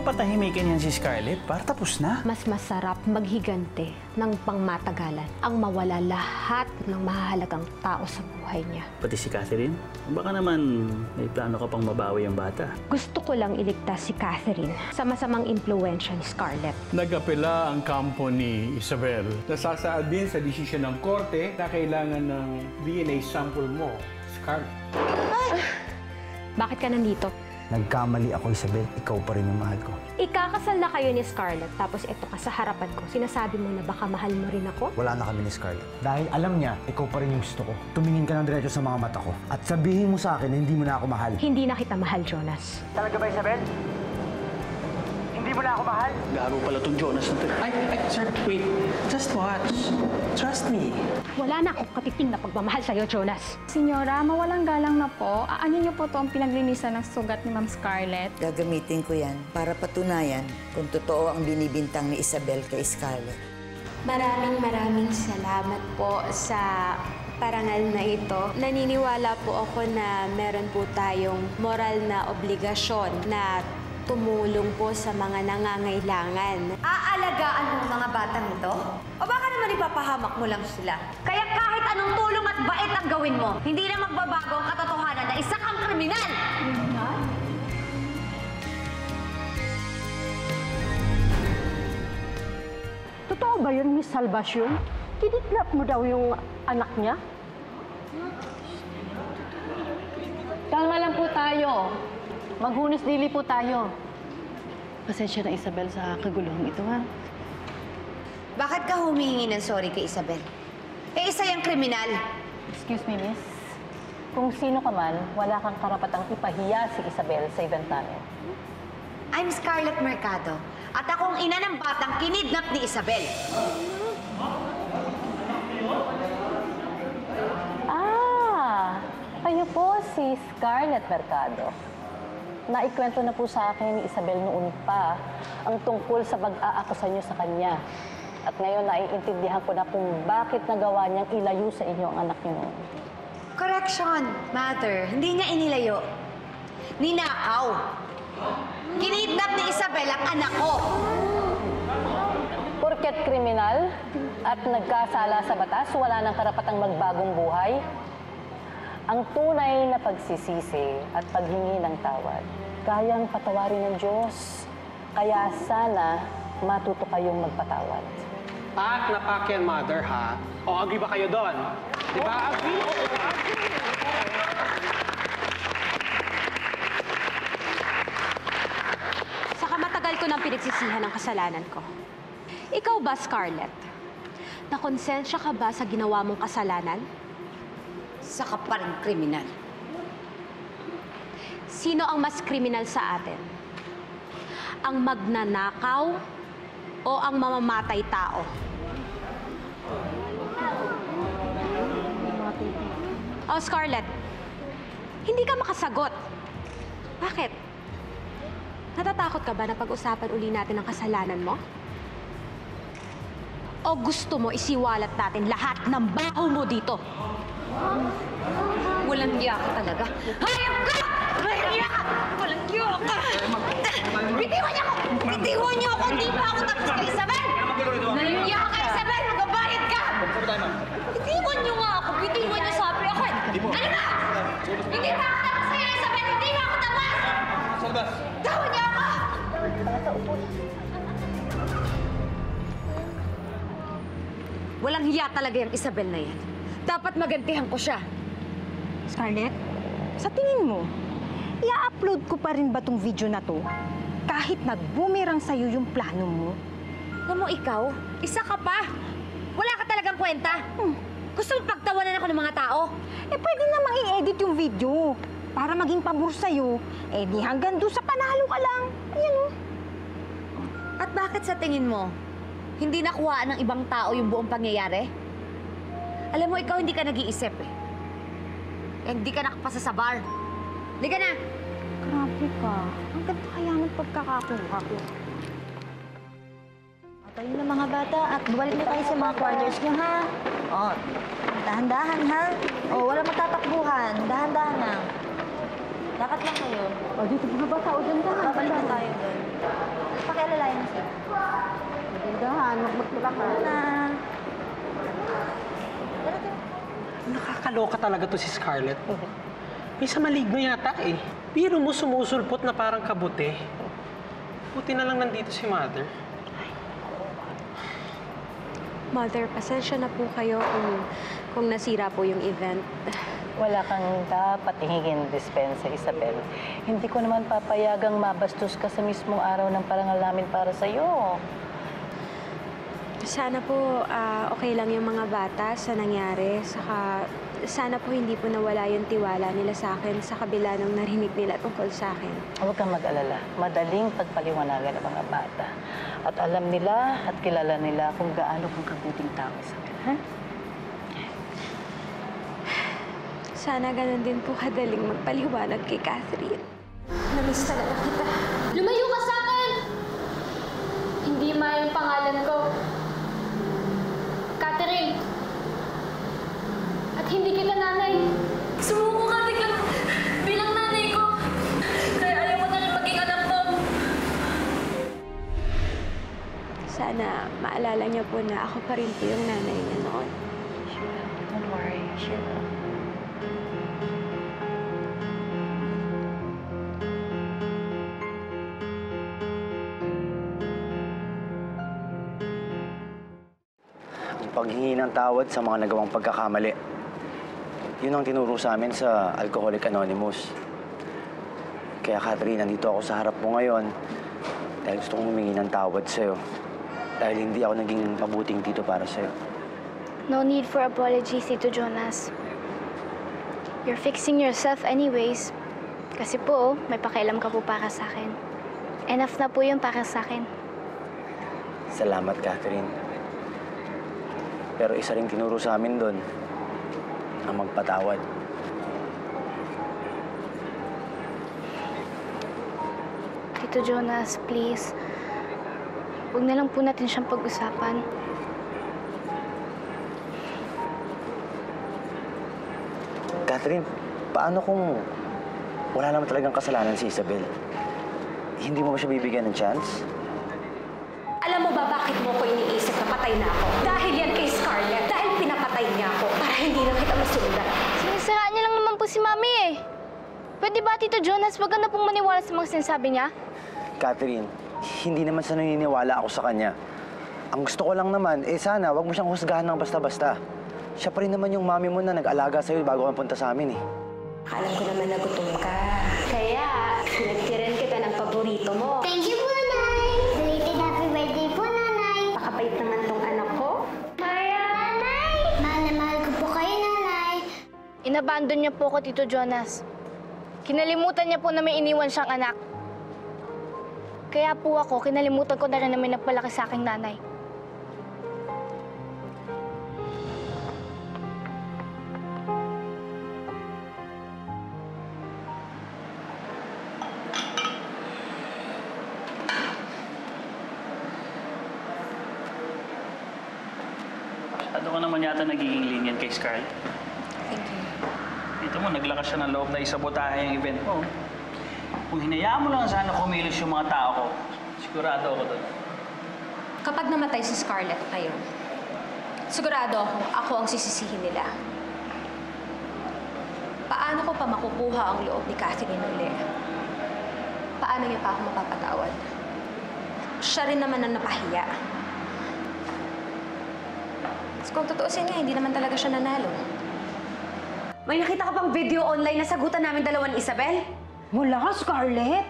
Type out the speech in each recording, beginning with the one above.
patahimikin yan si Scarlett para tapos na. Mas masarap maghigante ng pangmatagalan ang mawala lahat ng mahahalagang tao sa buhay niya. Pati si Catherine, baka naman may plano ka pang mabawi ang bata. Gusto ko lang iligtas si Catherine sa masamang impluwensya ni Scarlett. Nag-apela ang kampo ni Isabel. Nasasaad din sa desisyon ng korte na kailangan ng DNA sample mo, Scarlett. Bakit ka nandito? Nagkamali ako, Isabel. Ikaw pa rin ang mahal ko. Ikakasal na kayo ni Scarlett, tapos ito ka sa harapan ko. Sinasabi mo na baka mahal mo rin ako? Wala na kami ni Scarlett. Dahil alam niya, ikaw pa rin yung gusto ko. Tumingin ka ng diretso sa mga mata ko. At sabihin mo sa akin na hindi mo na ako mahal. Hindi na kita mahal, Jonas. Talaga ba, Isabel? Hindi mo na ako mahal? Gago pala tong Jonas na to. Ay, sir, wait. Just watch. Trust me. Wala na akong katiting na pagmamahal sa'yo, Jonas. Senyora, mawalang galang na po. Aanin niyo po to ang pinaglinisan ng sugat ni Ma'am Scarlett. Gagamitin ko yan para patunayan kung totoo ang binibintang ni Isabel kay Scarlett. Maraming salamat po sa parangal na ito. Naniniwala po ako na meron po tayong moral na obligasyon na tumulong po sa mga nangangailangan. Aalagaan mo ang mga batang ito? O baka naman ipapahamak mo lang sila? Kaya kahit anong tulong at bait ang gawin mo, hindi na magbabago ang katotohanan na isa kang kriminal! Kriminal? Totoo ba yun, Miss Salvacion? Kidnap mo daw yung anak niya? Kalma lang po tayo. Maghunos dili po tayo. Pasensya na, Isabel, sa kaguluhang ito, ha? Bakit ka humihingi ng sorry kay Isabel? Eh, isa yung kriminal. Excuse me, miss. Kung sino ka man, wala kang karapatang ipahiya si Isabel sa ibentahan. I'm Scarlett Mercado. At ako ang ina ng batang kinidnap ni Isabel. Kayo po si Scarlett Mercado. Naikwento na po sa akin ni Isabel noon pa ang tungkol sa pag-aakusa niyo sa kanya. At ngayon naiintindihan ko na kung bakit nagawa niyang ilayo sa inyo ang anak niyo noon. Correction, Mother. Hindi niya inilayo. Ninakaw. Kinidnap ni Isabel ang anak ko. Porket kriminal at nagkasala sa batas, wala nang karapatang magbagong buhay. Ang tunay na pagsisisi at paghingi ng tawad, kayang patawarin ng Diyos. Kaya sana matuto kayong magpatawad. Pak na pak yan, Mother, ha? O, agree ba kayo doon? Di ba? Agree? Saka matagal ko nang pinagsisihan ang kasalanan ko. Ikaw ba, Scarlett? Nakonsensya ka ba sa ginawa mong kasalanan? Saka parang kriminal. Sino ang mas kriminal sa atin? Ang magnanakaw o ang mamamatay tao? Oh, Scarlett, hindi ka makasagot. Bakit? Natatakot ka ba na pag-usapan uli natin ang kasalanan mo? O gusto mo isiwalat natin lahat ng baho mo dito? Walang iya ka talaga. Hayop ka! Walang iya ka! Walang iya ka! Bitiwan niyo ako! Bitiwan niyo ako! Hindi pa ako tapos kay Isabel! Walang iya ka kay Isabel! Magbabayad ka! Bitiwan niyo nga ako! Bitiwan niyo sabi ako! Ano ba? Hindi pa ako tapos kay Isabel! Hindi pa ako tapos! Tawan niyo ako! Walang hiya talaga yung Isabel na yan. Dapat magantihan ko siya. Scarlett, sa tingin mo, i-upload ko pa rin ba tong video na to? Kahit nag-boomerang sa'yo yung plano mo? Alam mo, ikaw, isa ka pa. Wala ka talagang kwenta. Gusto mo pagtawanan ako ng mga tao? Eh, pwede namang i-edit yung video para maging pabor sa'yo. Eh, di hanggang doon sa panalo ka lang. Ayan o. At bakit sa tingin mo, hindi nakuhaan ng ibang tao yung buong pangyayari? Alam mo, ikaw hindi ka nag-iisip eh. Hindi ka nakapasa sa bar. Hindi ka na! Grabe ka. Ang ganda kaya ng pagkakakuha ko. Kayo na mga bata at balik na tayo sa mga corners nyo, ha? O, dahan-dahan, ha? O, walang magtatakbuhan. Dahan-dahan lang. Dapat lang kayo. O, dito mga bata. O, dahan-dahan. Babalik na tayo doon. Nakakaloka talaga to si Scarlett. Minsan maligno yata eh. Biro mo sumusulpot na parang kabuti. Buti na lang nandito si Mother. Mother, pasensya na po kayo kung nasira po yung event. Wala kang dapat hingin dispensa, Isabel. Hindi ko naman papayagang mabastos ka sa mismong araw ng parangal namin para sa'yo. Sana po okay lang yung mga bata sa nangyari. Saka sana po hindi po nawala yung tiwala nila sa akin sa kabila ng narinig nila tungkol sa akin. Huwag kang mag-alala. Madaling pagpaliwanagan ng mga bata. At alam nila at kilala nila kung gaano kang kabuting tao, Isabel. Ha? Sana ganun din po kadaling magpaliwanag kay Catherine. Namiss talaga kita. Lumayo ka sa akin! Hindi yung pangalan ko. Catherine! At hindi kita nanay. Sumuko ka bilang nanay ko. Kaya ayaw mo na rin maging anak mo. Sana maalala niya po na ako pa rin po yung nanay niya noon. Sure. Don't worry. Sure. Paghingi ng tawad sa mga nagawang pagkakamali. Yun ang tinuro sa amin sa Alcoholic Anonymous. Kaya Catherine, nandito ako sa harap mo ngayon dahil gusto kong humingi ng tawad sa'yo. Dahil hindi ako naging mabuting tito para sa'yo. No need for apologies, Tito Jonas. You're fixing yourself anyways. Kasi po, may pakialam ka po para sa akin. Enough na po yun para sa akin. Salamat, Catherine. Pero isa ring tinuro sa amin doon ang magpatawad. Tito Jonas, please. Huwag na lang po natin siyang pag-usapan. Catherine, paano kung wala naman talagang kasalanan si Isabel? Hindi mo ba siya bibigyan ng chance? Alam mo ba bakit mo ko iniisip na patay na ako? Dahil yan kay Scarlett. Dahil pinapatay niya ako para hindi na kita masundan. Sinisiraan niya lang naman po si Mami eh. Pwede ba, Tito Jonas, wag ka na pong maniwala sa mga sinasabi niya? Catherine, hindi naman sa naniniwala ako sa kanya. Ang gusto ko lang naman, sana wag mo siyang husgahan ng basta-basta. Siya pa rin naman yung mami mo na nag-alaga sa'yo bago ka punta sa amin eh. Alam ko naman na gutom ka. Kaya, pinagtiran kita ng paborito mo. Thank you po, Nanay! Belated happy birthday po, Nanay! Pakabait naman tong anak ko. Maya! Nanay! Mahal na mahal ko po kayo, Nanay! Inabandon niya po ako, Tito Jonas. Kinalimutan niya po na may iniwan siyang anak. Kaya po ako, kinalimutan ko na rin na may nagpalaki sa aking nanay. Masyado ka naman yata nagiging lenient kay Scarlett. Thank you. Dito mo, naglakas siya ng loob na isabotahe yung event mo. Kung hinayaan mo lang sana kumilos yung mga tao ko, sigurado ako doon. Kapag namatay si Scarlett ngayon, sigurado ako ang sisisihin nila. Paano ko pa makukuha ang loob ni Catherine uli? Paano niya pa ako mapapatawad? Siya rin naman ang napahiya. Kung tutuusin niya, hindi naman talaga siya nanalo. May nakita ka pang video online na sagutan namin dalawa ni Isabel? Mula ka, Scarlett.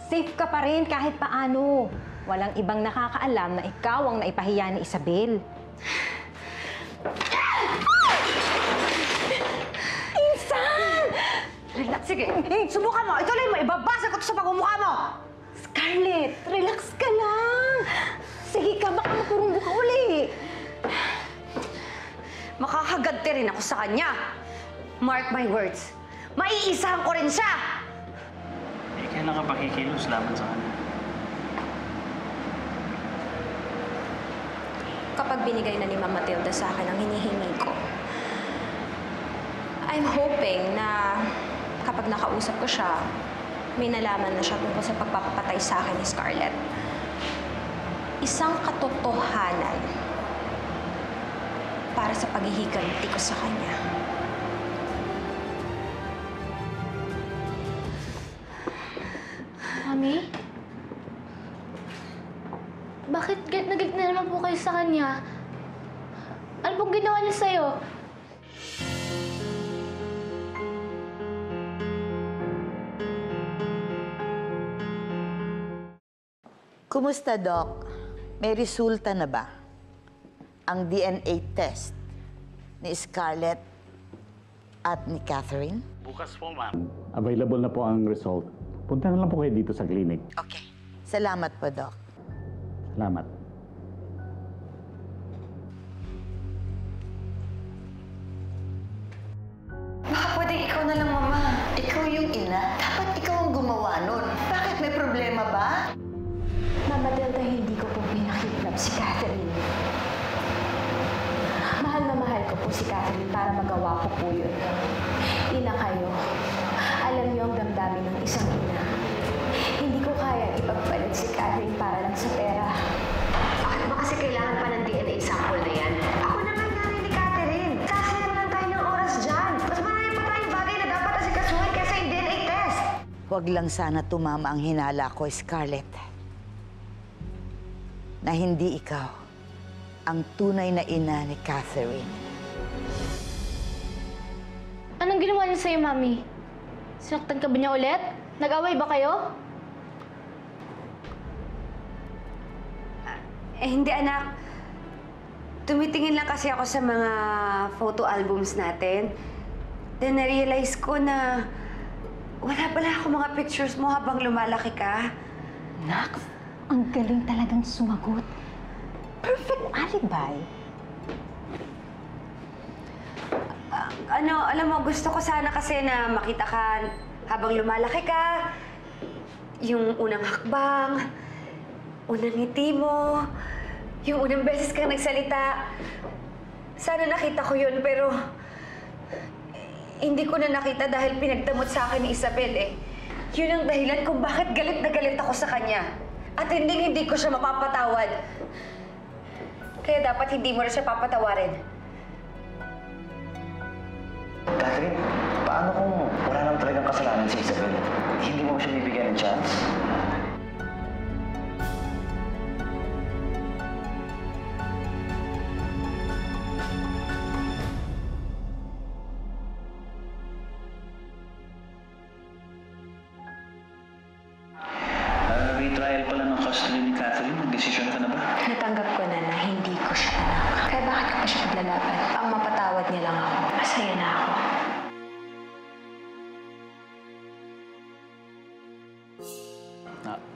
Safe ka pa rin kahit paano. Walang ibang nakakaalam na ikaw ang naipahiya ni Isabel. Insan! Relax, sige. Subukan mo. Ituloy mo. Ibabasa ko ito sa pagmumukha mo. Scarlett, relax ka lang. Sige ka, baka makurumbo ka uli. Makakaganti rin ako sa kanya. Mark my words. Maiisahan ko rin siya. Kaya nakapakikilos laban sa kanya. Kapag binigay na ni Ma'am Matilda sa akin ang hinihingi ko, I'm hoping na kapag nakausap ko siya, may nalaman na siya tungkol sa pagpapatay sa akin ni Scarlett. isang katotohanan para sa paghihiganti ko sa kanya. Mami? Bakit galit na naman po kayo sa kanya? Ano pong ginawa niya sa'yo? Kumusta, Doc? May resulta na ba? Ang DNA test ni Scarlett at ni Catherine? Bukas po, ma'am. Available na po ang result. Punta na lang po kayo dito sa clinic. Okay. Salamat po, Doc. Salamat. Baka pwedeng ikaw na lang, Mama. Ikaw yung ina. Dapat ikaw ang gumawa nun. Bakit? May problema ba? Mama Delta, hindi ko po pinakidnap si Catherine. Mahal na mahal ko po si Catherine para magawa ko po yun. Ina kayo. Alam niyo ang damdamin ng isang ina. Hindi ko kayang ipagpalit si Catherine para lang sa pera. Bakit ba kasi kailangan pa ng DNA sample na yan? Ako naman nanay ni Catherine. Sasayang lang tayo ng oras dyan. Mas marami pa tayong bagay na dapat asikasuhin kaysa yung DNA test. Huwag lang sana tumama ang hinala ko, Scarlett. Na hindi ikaw ang tunay na ina ni Catherine. Anong ginawa niya sa'yo, Mami? Sinaktan ka ba niya ulit? Nag-away ba kayo? Hindi, anak. Tumitingin lang kasi ako sa mga photo albums natin. Then na-realize ko na wala pala ako mga pictures mo habang lumalaki ka. Nak, ang galing talagang sumagot. Perfect alibi. Alam mo, gusto ko sana kasi na makita ka habang lumalaki ka. Yung unang hakbang, unang ngiti mo, yung unang beses kang nagsalita. Sana nakita ko yun, pero hindi ko na nakita dahil pinagdamot sa akin ni Isabel eh. Yun ang dahilan kung bakit galit na galit ako sa kanya. At hindi ko siya mapapatawad. Kaya dapat hindi mo na siya papatawarin. Catherine, paano kung wala naman talagang kasalanan si Isabel? Hindi mo siya bibigyan ng chance? Retrial pala ng custody ni Catherine. Nag-desisyon ka na ba? Natanggap ko na hindi ko siya anak. Kaya bakit ko pa siya paglalaban? Ang mapatawad niya lang ako. Masaya na ako.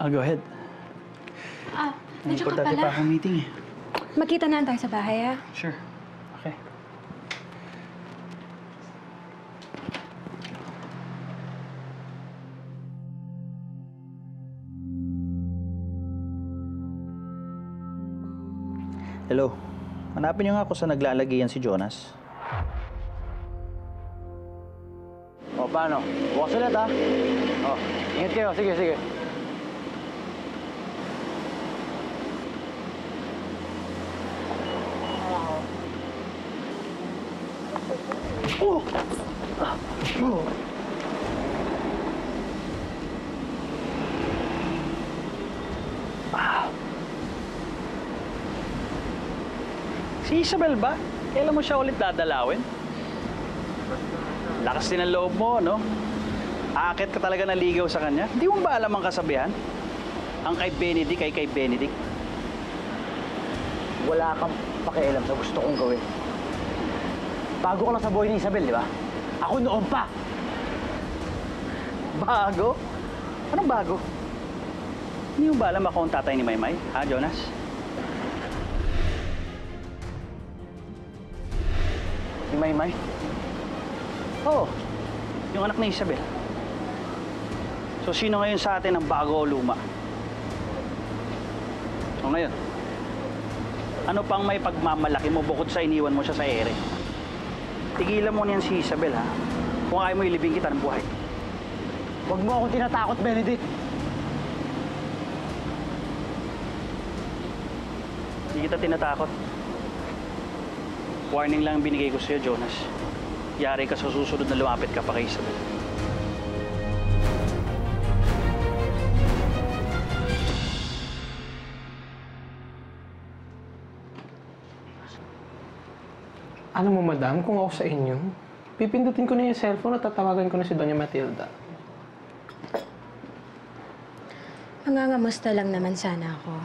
Go ahead. Nandiyan ka Importante pala. pa akong meeting eh. Magkita na tayo sa bahay, ha? Sure. Okay. Hello. Hanapin niyo nga ako sa naglalagayan si Jonas. O, paano? Bukas ulit, ha? O, ingat kayo. Sige, sige. Oh! Oh! Si Isabel ba? Kailan mo siya ulit dadalawin? Lakas din ang loob mo, no? Aakit ka talaga naligaw sa kanya. Hindi mo ba alam ang kasabihan? Ang kay Benedict ay kay Benedict. Wala kang pakialam sa gusto kong gawin. Bago ka lang sa buhay ni Isabel, di ba? Ako noon pa! Bago? Anong bago? Hindi mo ba alam ako ang tatay ni Maymay, ha, Jonas? Si Maymay? Oo. Yung anak ni Isabel. So, sino ngayon sa atin ang bago o luma? O ngayon, ano pang may pagmamalaki mo bukod sa iniwan mo siya sa ere? Tigilan mo niyan si Isabel, ha? Kung ayaw mo ilibing kita ng buhay. Huwag mo akong tinatakot, Benedict. Hindi kita tinatakot. Warning lang ang binigay ko sa'yo, Jonas. Yari ka sa susunod na lumapit ka pa kay Isabel. Alam mo, madam, kung ako sa inyo, pipindutin ko na yung cellphone at tatawagan ko na si Doña Matilda. Mangangamusta lang naman sana ako.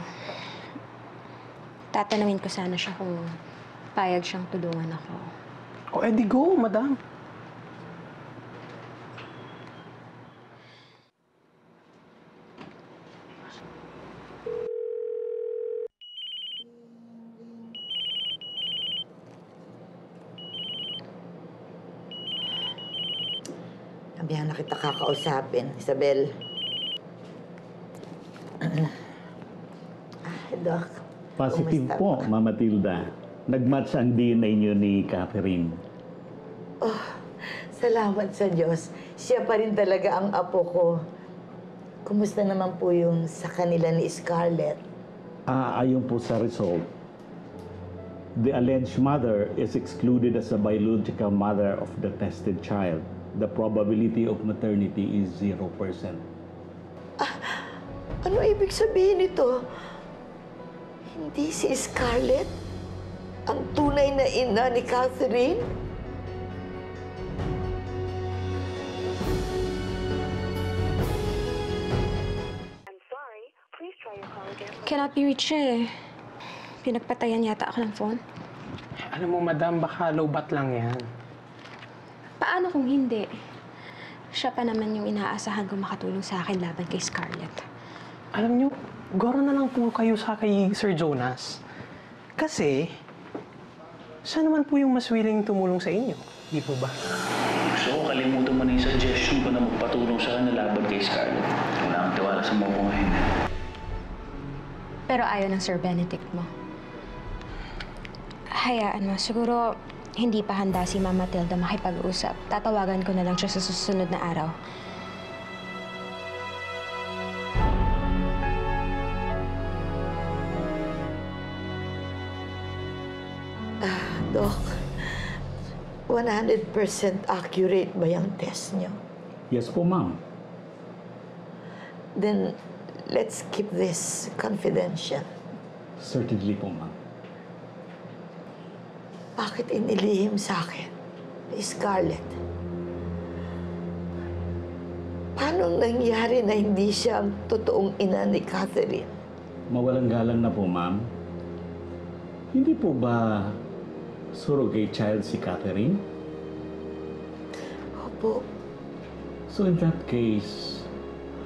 Tatanungin ko sana siya kung payag siyang tulungan ako. O, edi go, madam. Sabihan na kita kakausapin, Isabel. Doc, Positive kumusta po, ka? Mama Tilda. Nag-match ang DNA niyo ni Catherine. Oh, salamat sa Diyos. Siya pa rin talaga ang apo ko. Kumusta naman po yung sa kanila ni Scarlett? Ayon po sa result, the alleged mother is excluded as a biological mother of the tested child. The probability of maternity is 0%. Ano ibig sabihin nito? Hindi si Scarlett ang tunay na ina ni Catherine? Cannot be reached eh. Pinagpatayan yata ako ng phone. Alam mo, madam, baka low-bat lang yan. Paano kung hindi? Siya pa naman yung inaasahan kong makatulong sa akin laban kay Scarlett. Alam niyo, goro na lang po kayo sa kay Sir Jonas. Kasi, siya naman po yung mas willing tumulong sa inyo. Di po ba? Gusto ko kalimutan mo na yung suggestion ko na magpatulong sa akin na laban kay Scarlett. Wala akong tiwala sa mga ngayon. Pero ayaw ng Sir Benedict mo. Hayaan mo, siguro hindi pa handa si Mama Matilda makipag-usap. Tatawagan ko na lang siya sa susunod na araw. Doc, 100% accurate ba yung test niyo? Yes po, ma'am. Then, let's keep this confidential. Certainly po, ma'am. Bakit inilihim sa akin ni Scarlett? Paano nangyari na hindi siya ang totoong ina ni Catherine? Mawalang galang na po, ma'am. Hindi po ba surrogate child si Catherine? Opo. So in that case,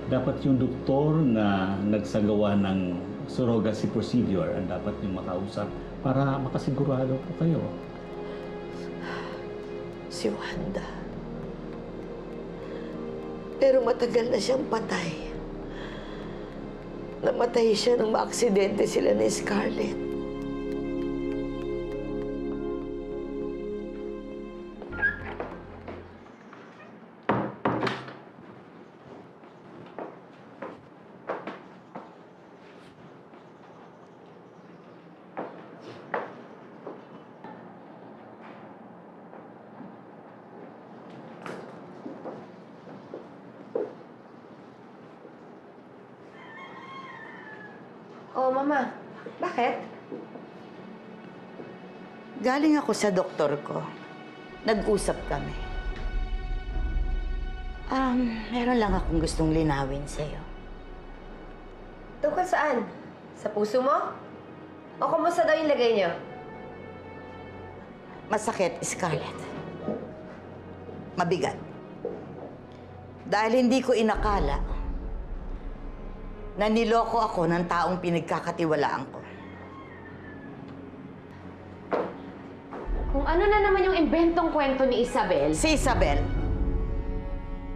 dapat yung doktor na nagsagawa ng surrogacy procedure ang dapat yung makausap para makasigurado po kayo. Si Wanda. Pero matagal na siyang patay. Namatay siya nung maaksidente sila ni Scarlett. Oh, Mama. Bakit? Galing ako sa doktor ko. Nag-usap kami. Meron lang akong gustong linawin sa'yo. Tungkol saan? Sa puso mo? O kumusta daw yung lagay niyo? Masakit, Scarlett. Mabigat. Dahil hindi ko inakala na niloko ako ng taong pinagkakatiwalaan ko. Kung ano na naman yung inventong kwento ni Isabel? Si Isabel,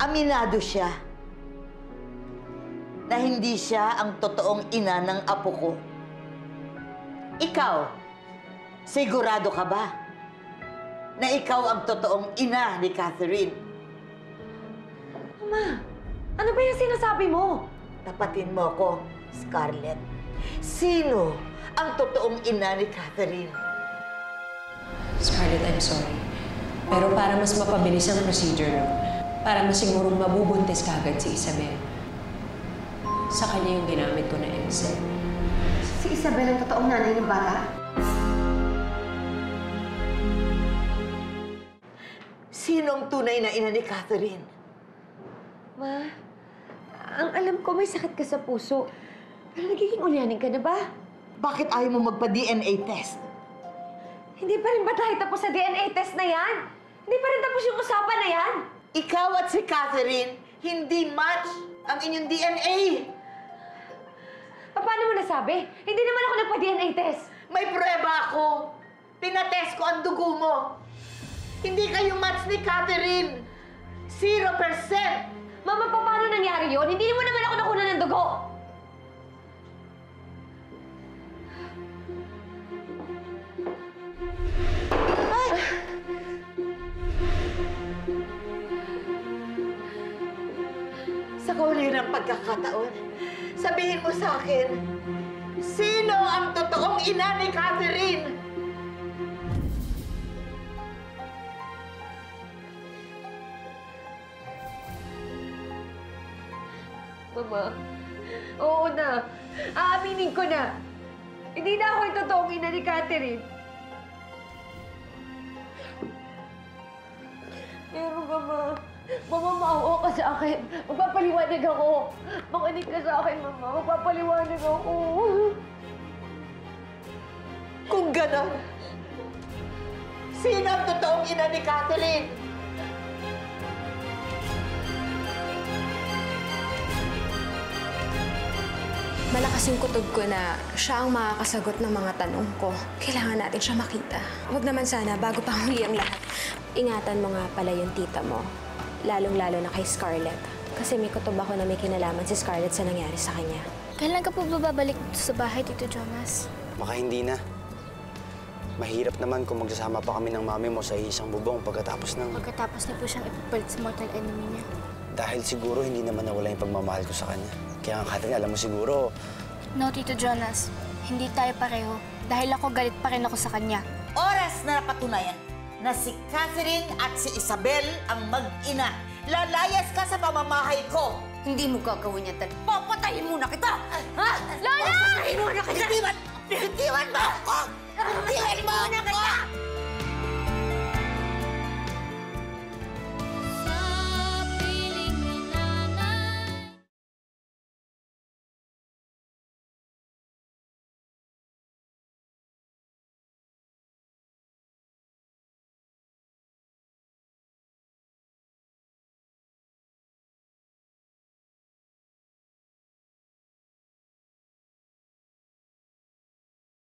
aminado siya na hindi siya ang totoong ina ng apo ko. Ikaw, sigurado ka ba na ikaw ang totoong ina ni Catherine? Mama, ano ba yung sinasabi mo? Tapatin mo ako, Scarlett. Sino ang totoong ina ni Catherine. Scarlett, I'm sorry. Pero para mas mapabilis ang procedure, no? Para masigurong mabubuntis kagad si Isabel. Sa kanya yung ginamit ko na NSAID. Si Isabel ang totoong nanay ng bata? Sino ang tunay na ina ni Catherine? Ma, ang alam ko may sakit ka sa puso. Pero nagiging ulyanin ka na ba? Bakit ayaw mo magpa-DNA test? Hindi pa rin ba tayo tapos sa DNA test na yan? Hindi pa rin tapos yung usapan na yan? Ikaw at si Catherine, hindi match ang inyong DNA. Paano mo nasabi? Hindi naman ako nagpa-DNA test. May prueba ako. Pinatest ko ang dugo mo. Hindi kayo match ni Catherine. 0%. Mama, paano nangyari yun? Hindi mo naman ako nakuha ng dugo. Sa kauli ng pagkakataon, sabihin mo sa akin, sino ang totoong ina ni Catherine? Mama, oo na. Aaminin ko na. Hindi na ako yung totoong ina ni Catherine. Pero Mama, maawa ka sa akin. Magpapaliwanag ako. Makinig ka sa akin, Mama. Magpapaliwanag ako. Kung ganon, sino ang totoong ina ni Catherine? Malakas yung kutob ko na siya ang makakasagot ng mga tanong ko. Kailangan natin siya makita. Huwag naman sana, bago pa huli ang lahat. Ingatan mo nga pala yung tita mo. Lalong-lalo na kay Scarlett. Kasi may kutob ako na may kinalaman si Scarlett sa nangyari sa kanya. Kailan ka po babalik sa bahay, Tito Jonas? Baka hindi na. Mahirap naman kung magsasama pa kami ng mami mo sa isang bubong pagkatapos ng... Pagkatapos na po siyang ipapalit sa mortal enemy niya. Dahil siguro hindi naman nawala yung pagmamahal ko sa kanya. Kaya nga, Catherine, alam mo siguro... No, Tito Jonas. Hindi tayo pareho. Dahil ako galit pa rin ako sa kanya. Oras na napatunayan na si Catherine at si Isabel ang mag-ina. Lalayas ka sa pamamahay ko. Hindi mo gagawin yan, Tal. Papatayin muna kita! Ha? Lola! Papatayin muna kita!